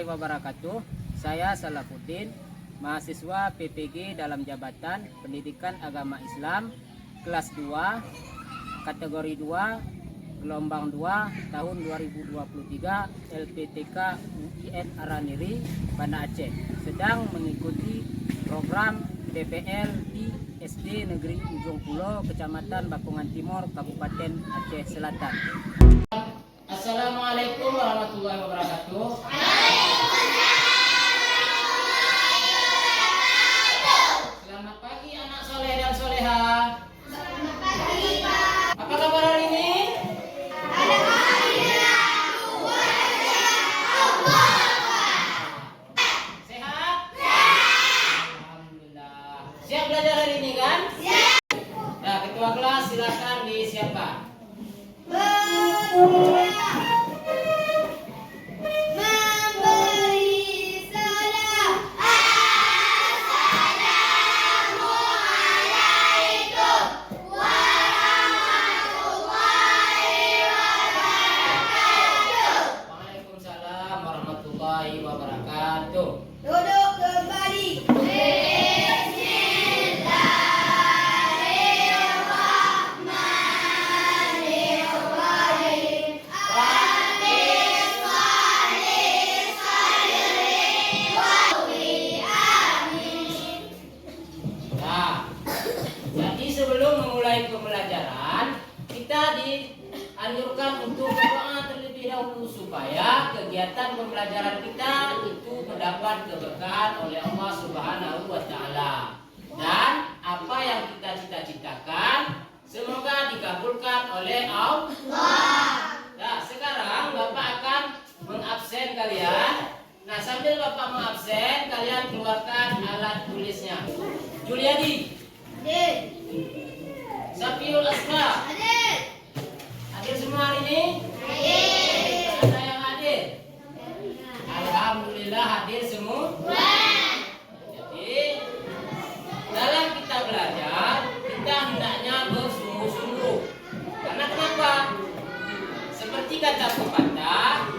warahmatullahi wabarakatuh. Saya Salahuddin, mahasiswa PPG dalam jabatan Pendidikan Agama Islam kelas 2, kategori 2, gelombang 2 tahun 2023 LPTK UIN Araniri, Banda Aceh, sedang mengikuti program PPL di SD Negeri Ujung Pulo, Kecamatan Bakungan Timur, Kabupaten Aceh Selatan. Assalamualaikum warahmatullahi wabarakatuh. Selamat pagi anak soleh dan soleha. Selamat pagi, Pak. Apa kabar hari ini? Alhamdulillah. Sehat? Alhamdulillah. Siap belajar hari ini kan? Siap. Nah, ketua kelas silakan disiapkan. Memberi salam. Assalamualaikum warahmatullahi wabarakatuh. Waalaikumsalam warahmatullahi wabarakatuh. Duduk kembali. Nah, jadi sebelum memulai pembelajaran, kita dianjurkan untuk berdoa terlebih dahulu supaya kegiatan pembelajaran kita itu mendapat keberkahan oleh Allah Subhanahu wa Ta'ala. Dan apa yang kita cita-citakan semoga dikabulkan oleh Allah. Nah, sekarang Bapak akan mengabsen kalian. Nah, sambil Bapak mengabsen, kalian keluarkan alat tulisnya. Juliadi, Hadir. Safiul Asma, Hadir. hadir semua hari ini? Hadir. Ada yang hadir? Alhamdulillah hadir semua. Jadi dalam kita belajar, kita hendaknya bersungguh-sungguh. Karena kenapa? Seperti kata pepatah,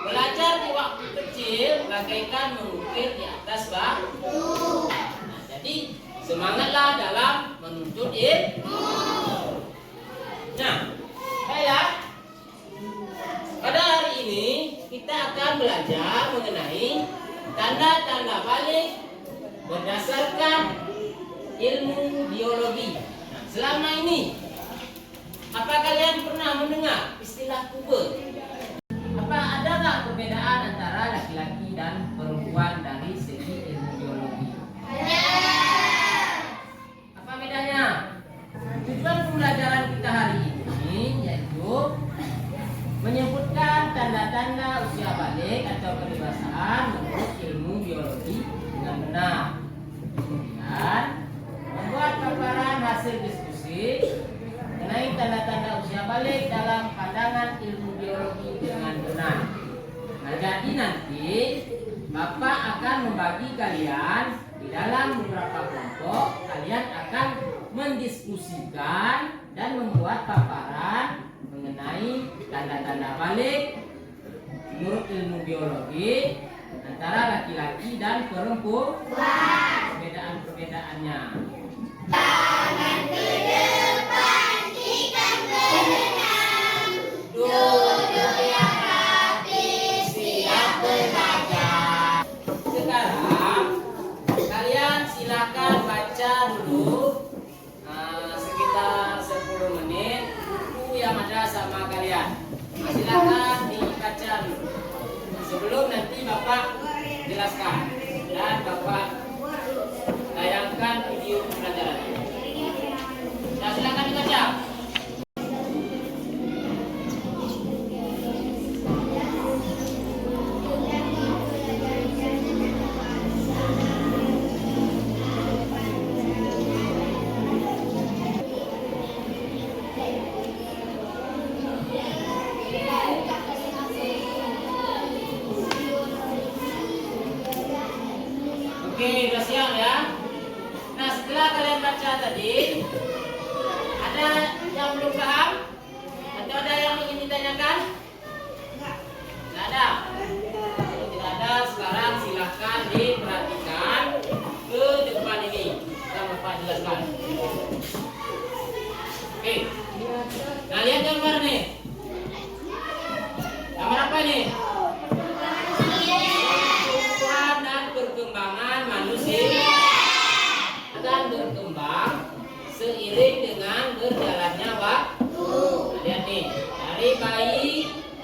belajar di waktu kecil bagaikan mengukir di atas batu. Nah, jadi semangatlah dalam menuntut ilmu. Nah, baiklah. Pada hari ini kita akan belajar mengenai tanda-tanda balik berdasarkan ilmu biologi. Nah, selama ini apa kalian pernah mendengar istilah puber? Apa ada nggak perbedaan antara laki-laki dan perempuan dari segi ilmu biologi? Apa bedanya? Tujuan pembelajaran kita hari ini yaitu menyebutkan tanda-tanda usia balik atau kedewasaan menurut ilmu biologi dengan benar. Dan membuat paparan hasil diskusi mengenai tanda-tanda usia balik dalam pandangan ilmu biologi dengan benar. Nah, jadi nanti Bapak akan membagi kalian di dalam beberapa kelompok. Kalian akan mendiskusikan dan membuat paparan mengenai tanda-tanda balik menurut ilmu biologi antara laki-laki dan perempuan, perbedaan-perbedaannya. Tangan ke depan, ikan berenang. Duduk yang rapi, siap belajar. Sekarang kalian silakan baca dulu sekitar 10 menit buku yang ada sama kalian. Nah, silakan dibaca dulu sebelum nanti Bapak jelaskan dan Bapak tayangkan video pembelajaran. Nah, silakan dibaca. Oke, udah siap ya. Nah, setelah kalian baca tadi, ada yang belum paham? Atau ada yang ingin ditanyakan? Tidak ada. Kalau tidak ada, sekarang silahkan diperhatikan ke depan ini. Yang Bapak jelaskan. Oke. Nah, lihat gambar nih. Gambar apa nih? Pertumbuhan dan perkembangan manusia akan berkembang seiring dengan berjalannya waktu. Nah, lihat nih, dari bayi,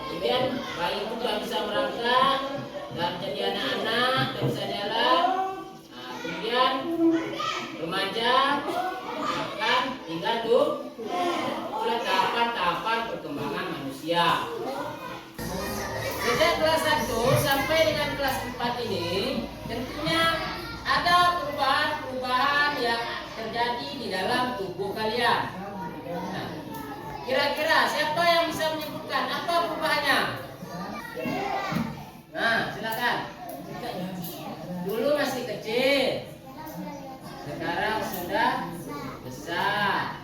kemudian bayi itu sudah bisa merangkak dan jadi anak-anak, dan bisa jalan. Nah, kemudian remaja, bahkan hingga tuh mulai tahapan-tahapan perkembangan manusia. Sejak kelas 1 sampai dengan kelas 4 ini tentunya ada perubahan-perubahan yang terjadi di dalam tubuh kalian. Nah, kira-kira siapa yang bisa menyebutkan apa perubahannya? Nah, silakan. Dulu masih kecil, sekarang sudah besar.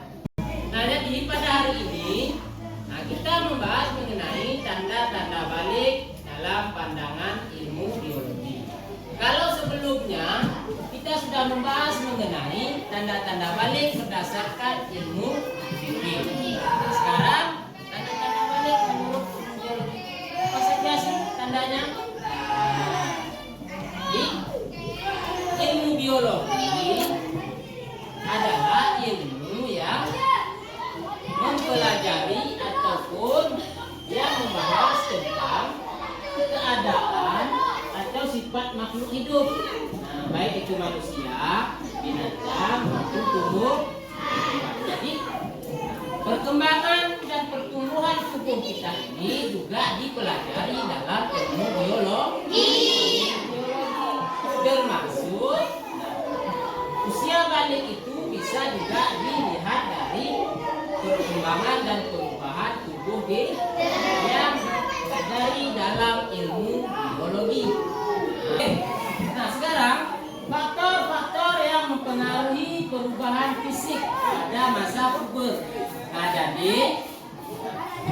Nah, jadi pada hari ini, kita membahas mengenai tanda-tanda balik dalam pandangan ilmu biologi. Kalau sebelumnya kita sudah membahas mengenai tanda-tanda balik berdasarkan ilmu fikih. Sekarang tanda-tanda balik menurut ilmu biologi. Apa saja sih tandanya? Di ilmu biologi adalah ilmu yang mempelajari ataupun yang membahas tentang keadaan atau sifat makhluk hidup. Nah, baik itu manusia, binatang, maupun tumbuh. Jadi perkembangan dan pertumbuhan tubuh kita ini juga dipelajari dalam ilmu biologi. Termasuk usia balik itu bisa juga dilihat dari perkembangan dan perubahan tubuh yang dari dalam ilmu biologi. Nah, sekarang faktor-faktor yang mempengaruhi perubahan fisik pada masa puber. Nah, jadi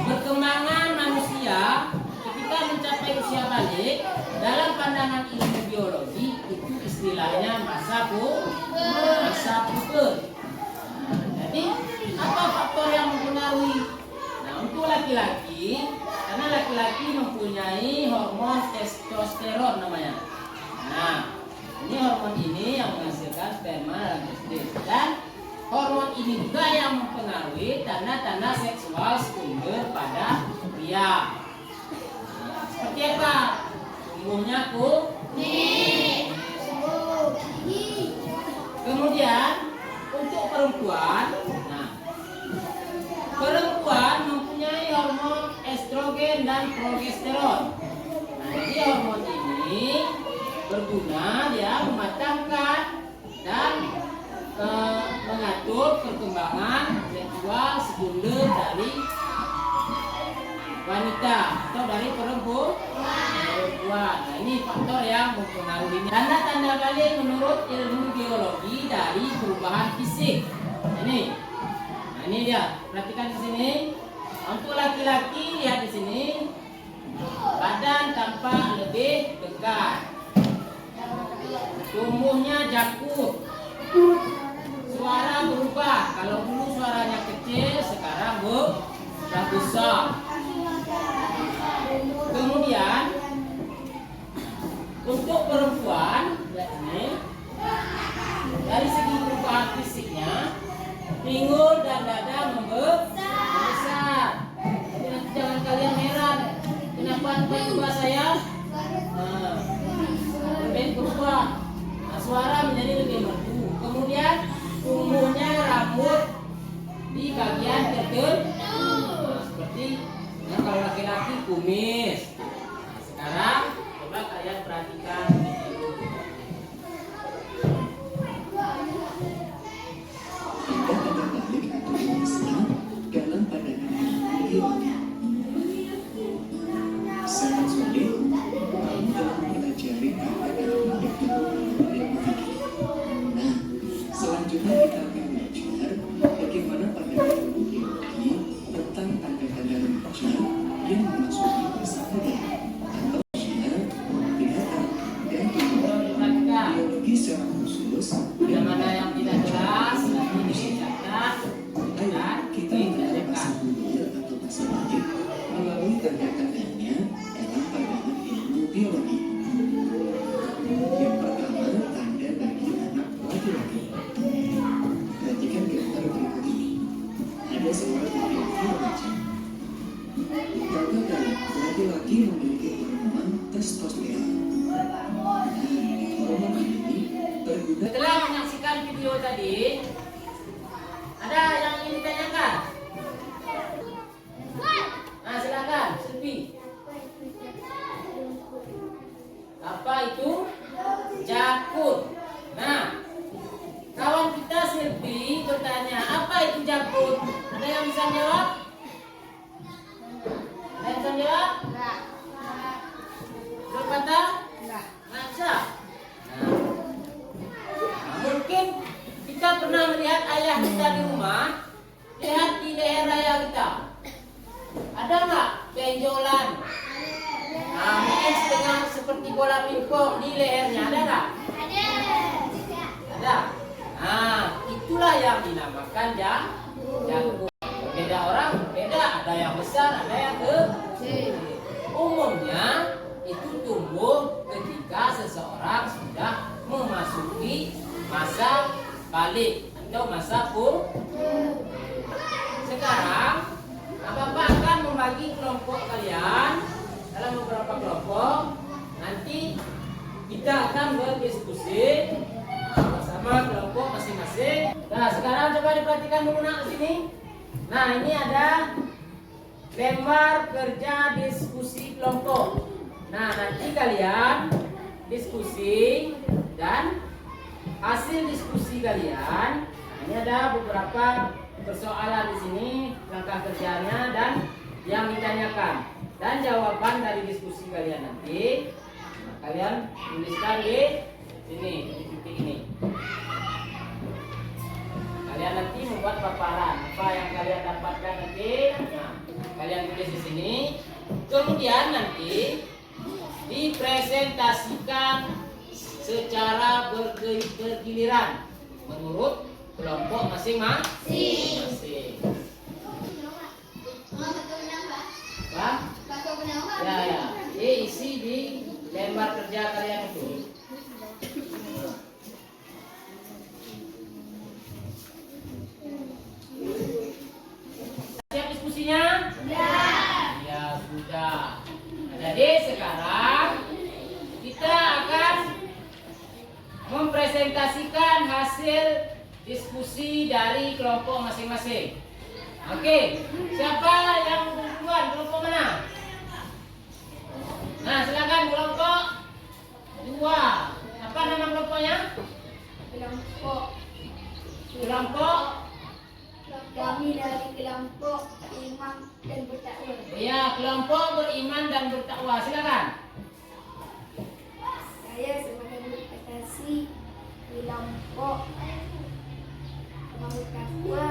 perkembangan manusia ketika mencapai usia balik dalam pandangan ilmu biologi itu istilahnya masa puber. Jadi apa faktor yang mempengaruhi? Nah, untuk laki-laki, karena laki-laki mempunyai hormon testosteron namanya. Nah, ini hormon ini yang menghasilkan sperma dalam testis, dan hormon ini juga yang mempengaruhi tanda-tanda seksual sekunder pada pria. Nah, seperti apa? Tumbuhnya kuning. Kemudian untuk perempuan, nah, perempuan mempunyai hormon estrogen dan progesteron. Nah, jadi hormon ini berguna dia mematangkan dan mengatur perkembangan seksual sekunder dari wanita atau dari perempuan. Nah, ini faktor yang mempengaruhi. Tanda-tanda balik menurut ilmu biologi dari perubahan fisik. Nah, ini dia. Perhatikan di sini. Untuk laki-laki lihat di sini. Badan tampak lebih tegak. Tubuhnya jakut. Suara berubah. Kalau dulu suaranya kecil, sekarang sudah besar. Kemudian untuk perempuan, lihat ini, dari segi perubahan fisiknya, pinggul dan dada membesar. Jadi nanti jangan kalian heran, kenapa berubah saya? Berubah. Nah, suara menjadi lebih merdu. Kemudian tumbuhnya rambut di bagian tertentu, seperti kalau laki-laki kumis. Nah, sekarang coba kalian perhatikan video. Tanda balik tubuh Islam dalam pandangan biologi. Sangat sulit kamu dalam mempelajari tanda-tanda balik tubuh ilmu fikih. Nah, selanjutnya kita akan belajar bagaimana pandangan ilmu biologi tentang tanda-tanda remaja yang memasuki masa muda. Apa itu jangkut? Ada yang bisa jawab? Ada yang bisa jawab? Enggak. Berpatah? Enggak. Nggak bisa. Nah, mungkin kita pernah melihat ayah kita di rumah, lihat di leher ayah kita. Ada nggak benjolan? Nah, mungkin setengah seperti bola pingpong di lehernya, ada nggak? Ada. Ada. Nah, itulah yang dinamakan jangkut. Beda orang, beda. Ada yang besar, ada yang kecil. Umumnya itu tumbuh ketika seseorang sudah memasuki masa balik atau masa Sekarang, Bapak akan membagi kelompok kalian dalam beberapa kelompok. Nanti kita akan berdiskusi bersama kelompok masing-masing. Nah, sekarang coba diperhatikan dulu nak di sini. Nah, ini ada lembar kerja diskusi kelompok. Nah, nanti kalian diskusi dan hasil diskusi kalian. Nah, ini ada beberapa persoalan di sini, langkah kerjanya dan yang ditanyakan dan jawaban dari diskusi kalian nanti. Nah, kalian tuliskan di sini, di titik ini. Kalian nanti membuat paparan apa yang kalian dapatkan nanti. Nah, kalian tulis di sini. Kemudian nanti dipresentasikan secara bergiliran menurut kelompok masing-masing. Pak? Ya. Isi di lembar kerja kalian itu. Siap diskusinya? Ya sudah. Jadi sekarang kita akan mempresentasikan hasil diskusi dari kelompok masing-masing. Oke, siapa yang duluan? Kelompok mana? Nah, silakan kelompok 2. Apa nama kelompoknya? Kelompok Kami dari kelompok iman dan bertakwa. ya, kelompok beriman dan bertakwa. Silakan. Saya sebagai representasi kelompok bertakwa,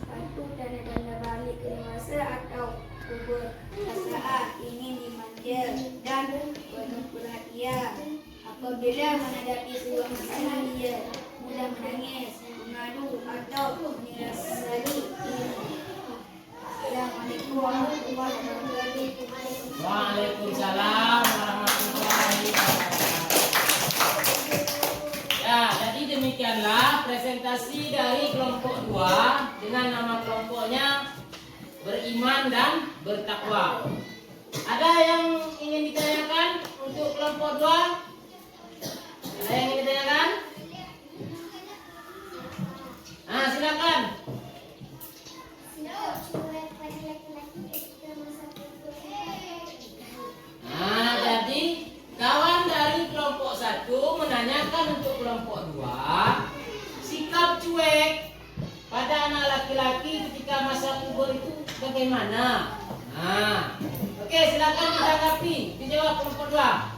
satu tanda-tanda balik ke dewasa atau kubur perasaan ingin dimanja dan penuh perhatian. Apabila menghadapi sebuah masalah, ia mudah menangis, mengadu atau menyesali. Assalamualaikum warahmatullahi wabarakatuh. Waalaikumsalam warahmatullahi wabarakatuh. Ya, jadi demikianlah presentasi dari kelompok 2 dengan nama kelompoknya beriman dan bertakwa. Ada yang ingin ditanyakan untuk kelompok 2? Ada yang ingin ditanyakan? Nah, silakan. Nah, jadi kawan dari kelompok 1 menanyakan untuk kelompok 2, sikap cuek pada anak laki-laki ketika masa kubur itu bagaimana? Nah, oke, silakan ditanggapi, dijawab kelompok 2.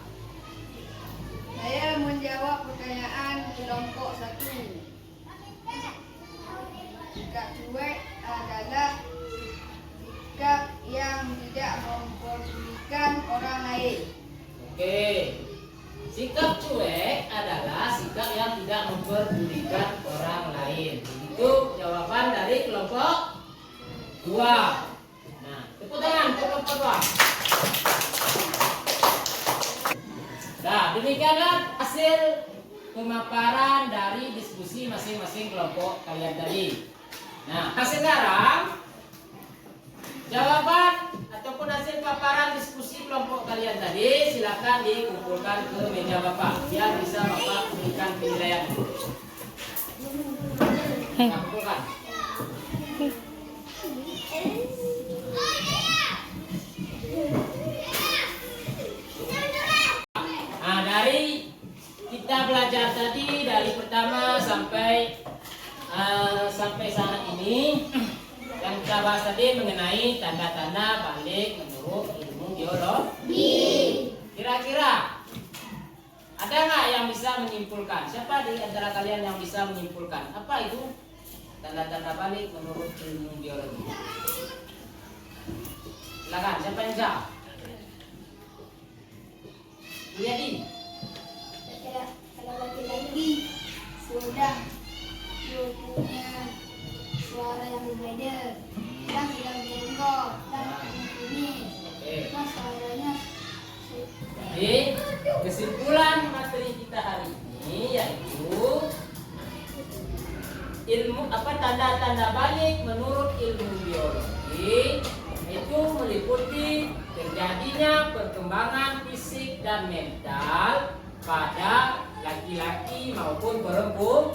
Saya menjawab pertanyaan kelompok 1. Sikap cuek adalah sikap yang tidak mempedulikan orang lain. Oke, sikap cuek adalah sikap yang tidak memperdulikan orang lain. Itu jawaban dari kelompok 2. Nah, tepuk tangan ke kelompok 2. Nah, demikianlah hasil pemaparan dari diskusi masing-masing kelompok kalian tadi. Nah, sekarang jawaban ataupun hasil paparan diskusi kelompok kalian tadi silakan dikumpulkan ke meja Bapak biar bisa Bapak berikan penilaian. Nah, kumpulkan. Nah, dari kita belajar tadi dari pertama sampai saat ini yang kita bahas tadi mengenai tanda-tanda balik menurut ilmu biologi. Kira-kira ada nggak yang bisa menyimpulkan? Siapa di antara kalian yang bisa menyimpulkan apa itu tanda-tanda balik menurut ilmu biologi? Silakan, siapa yang jawab? Jadi, kalau laki-laki sudah punya suara yang berbeda dan sudah jenggot dan kumis, nah suaranya. Jadi kesimpulan materi kita hari ini yaitu ilmu tanda-tanda balik menurut ilmu biologi itu meliputi terjadinya perkembangan fisik dan mental pada laki-laki maupun perempuan.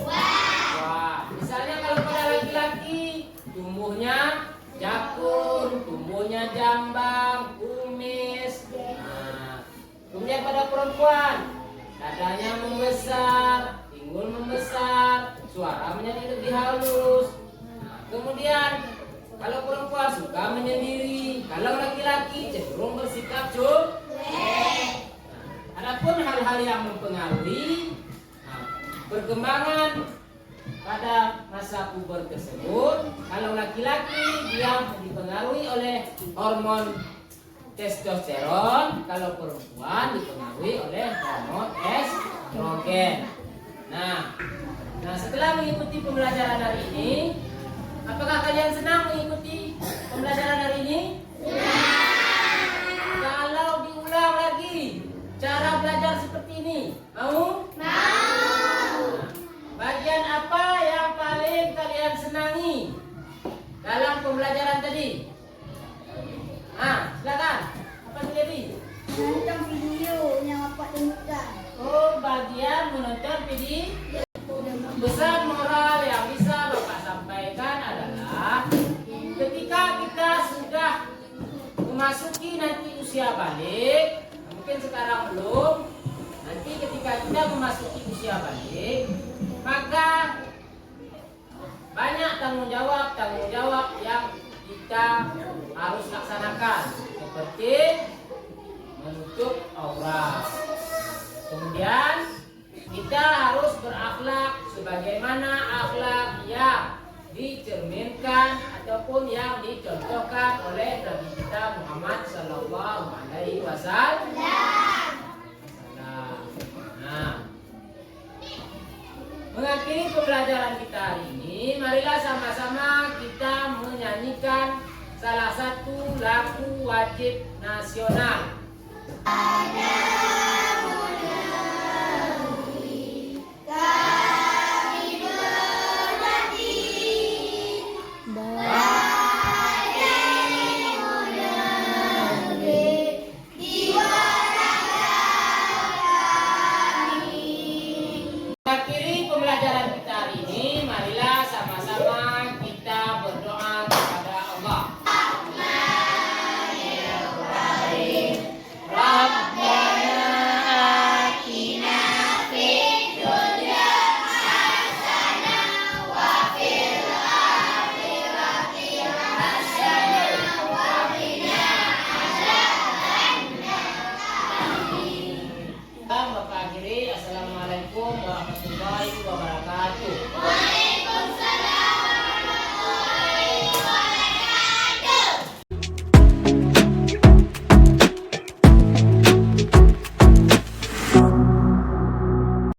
Wah, misalnya kalau pada laki-laki tumbuhnya jakun, tumbuhnya jambang, kumis. Nah, kemudian pada perempuan dadanya membesar, pinggul membesar, suara menjadi lebih halus. Nah, kemudian kalau perempuan suka menyendiri, kalau laki-laki cenderung bersikap cuek. Adapun hal-hal yang mempengaruhi perkembangan pada masa puber tersebut, kalau laki-laki dia dipengaruhi oleh hormon testosteron, kalau perempuan dipengaruhi oleh hormon estrogen. Nah, setelah mengikuti pembelajaran hari ini, apakah kalian senang mengikuti pembelajaran hari ini? Kalau diulang lagi cara belajar seperti ini, mau? Bagian apa yang paling kalian senangi dalam pembelajaran tadi? Silakan. Apa jadi? Nonton video yang apa temukan. Oh, bagian menonton video. Pesan moral yang bisa Bapak sampaikan adalah ketika kita sudah memasuki nanti usia balik, mungkin sekarang belum, nanti ketika kita memasuki usia balik, maka banyak tanggung jawab yang kita harus laksanakan, seperti menutup aurat. Kemudian kita harus berakhlak sebagaimana akhlak yang dicerminkan ataupun yang dicontohkan oleh Nabi kita Muhammad Sallallahu Alaihi Wasallam. Nah, mengakhiri pembelajaran kita hari ini, marilah sama-sama kita menyanyikan salah satu lagu wajib nasional.